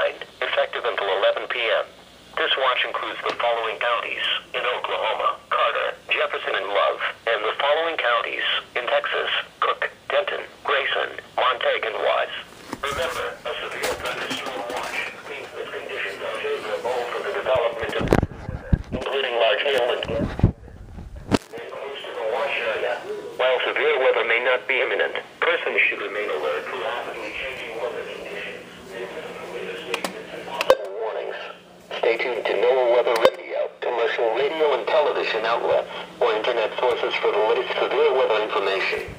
night, effective until 11 p.m. This watch includes the following counties in Oklahoma: Carter, Jefferson, and Love, and the following counties in Texas: Cook, Denton, Grayson, Montague, and Wise. Remember, a severe thunderstorm watch means that conditions are favorable for the development of including large hail and close to the watch area. While severe weather may not be imminent, persons should remain alert to rapidly changing weather conditions. Possible warnings. Stay tuned to NOAA Weather Radio, commercial radio and television outlets, or internet sources for the latest severe weather information.